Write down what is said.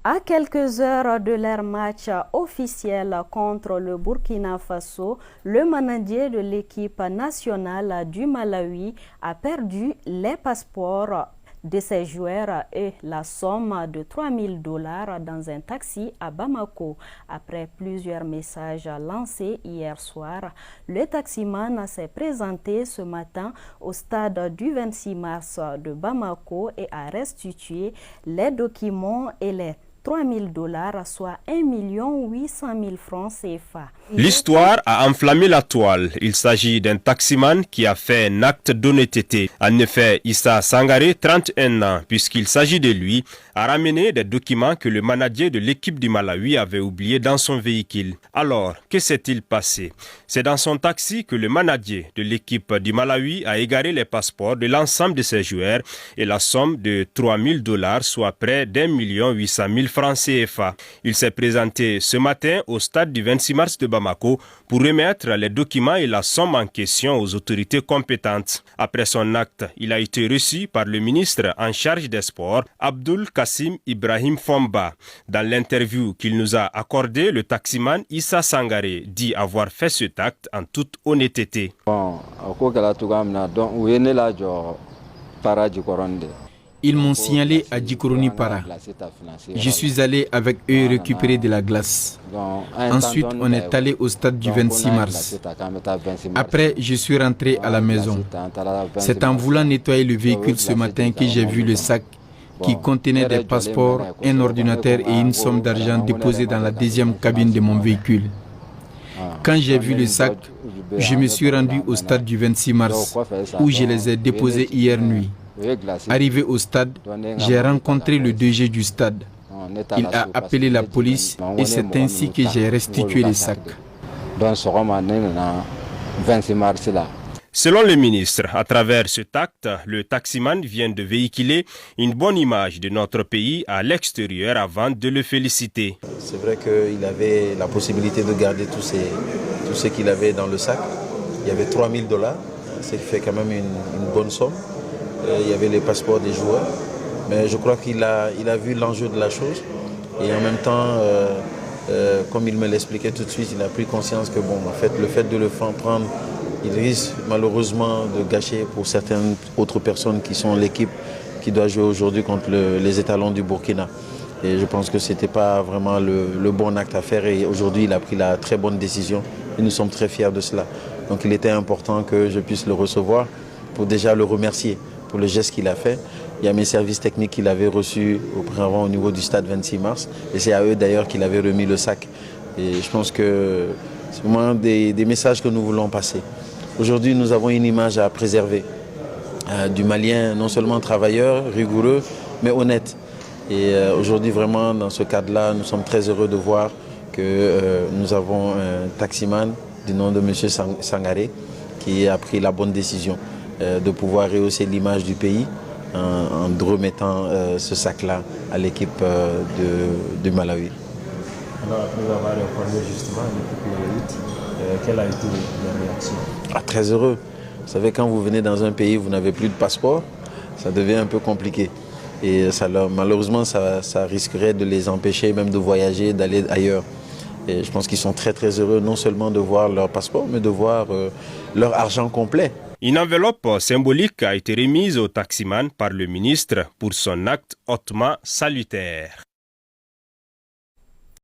À quelques heures de leur match officiel contre le Burkina Faso, le manager de l'équipe nationale du Malawi a perdu les passeports de ses joueurs et la somme de $3000 dans un taxi à Bamako. Après plusieurs messages lancés hier soir, le taximan s'est présenté ce matin au stade du 26 mars de Bamako et a restitué les documents et les $3000, soit 1 800 000 francs CFA. L'histoire a enflammé la toile. Il s'agit d'un taximan qui a fait un acte d'honnêteté. En effet, Issa Sangaré, 31 ans, puisqu'il s'agit de lui, a ramené des documents que le manager de l'équipe du Malawi avait oubliés dans son véhicule. Alors, que s'est-il passé? C'est dans son taxi que le manager de l'équipe du Malawi a égaré les passeports de l'ensemble de ses joueurs et la somme de $3000, soit près d'1 800 000 francs CFA. Il s'est présenté ce matin au stade du 26 mars de Bamako pour remettre les documents et la somme en question aux autorités compétentes. Après son acte, il a été reçu par le ministre en charge des sports, Abdul Kassim Ibrahim Fomba. Dans l'interview qu'il nous a accordé, le taximan Issa Sangaré dit avoir fait cet acte en toute honnêteté. Ils m'ont signalé à Djikoroni Para. Je suis allé avec eux récupérer de la glace. Ensuite, on est allé au stade du 26 mars. Après, je suis rentré à la maison. C'est en voulant nettoyer le véhicule ce matin que j'ai vu le sac qui contenait des passeports, un ordinateur et une somme d'argent déposés dans la deuxième cabine de mon véhicule. Quand j'ai vu le sac, je me suis rendu au stade du 26 mars où je les ai déposés hier nuit. Arrivé au stade, j'ai rencontré le DG du stade. Il a appelé la police et c'est ainsi que j'ai restitué les sacs. Selon le ministre, à travers cet acte, le taximan vient de véhiculer une bonne image de notre pays à l'extérieur avant de le féliciter. C'est vrai qu'il avait la possibilité de garder tout ce qu'il avait dans le sac. Il y avait $3000, ce qui fait quand même une bonne somme. Il y avait les passeports des joueurs. Mais je crois qu'il a vu l'enjeu de la chose. Et en même temps, comme il me l'expliquait tout de suite, il a pris conscience que bon, en fait, le fait de le faire prendre, il risque malheureusement de gâcher pour certaines autres personnes qui sont l'équipe qui doit jouer aujourd'hui contre les étalons du Burkina. Et je pense que ce n'était pas vraiment le bon acte à faire. Et aujourd'hui, il a pris la très bonne décision. Et nous sommes très fiers de cela. Donc il était important que je puisse le recevoir pour déjà le remercier pour le geste qu'il a fait. Il y a mes services techniques qu'il avait reçus auparavant au niveau du stade 26 mars. Et c'est à eux d'ailleurs qu'il avait remis le sac. Et je pense que c'est vraiment des messages que nous voulons passer. Aujourd'hui, nous avons une image à préserver du Malien, non seulement travailleur, rigoureux, mais honnête. Et aujourd'hui, vraiment, dans ce cadre-là, nous sommes très heureux de voir que nous avons un taximan du nom de M. Sangaré qui a pris la bonne décision de pouvoir rehausser l'image du pays en remettant ce sac-là à l'équipe de Malawi. Alors, après avoir informé justement l'équipe Malawi, quelle a été la réaction? Très heureux. Vous savez, quand vous venez dans un pays, vous n'avez plus de passeport, ça devient un peu compliqué. Et malheureusement, ça risquerait de les empêcher même de voyager, d'aller ailleurs. Et je pense qu'ils sont très très heureux non seulement de voir leur passeport, mais de voir leur argent complet. Une enveloppe symbolique a été remise au taximan par le ministre pour son acte hautement salutaire.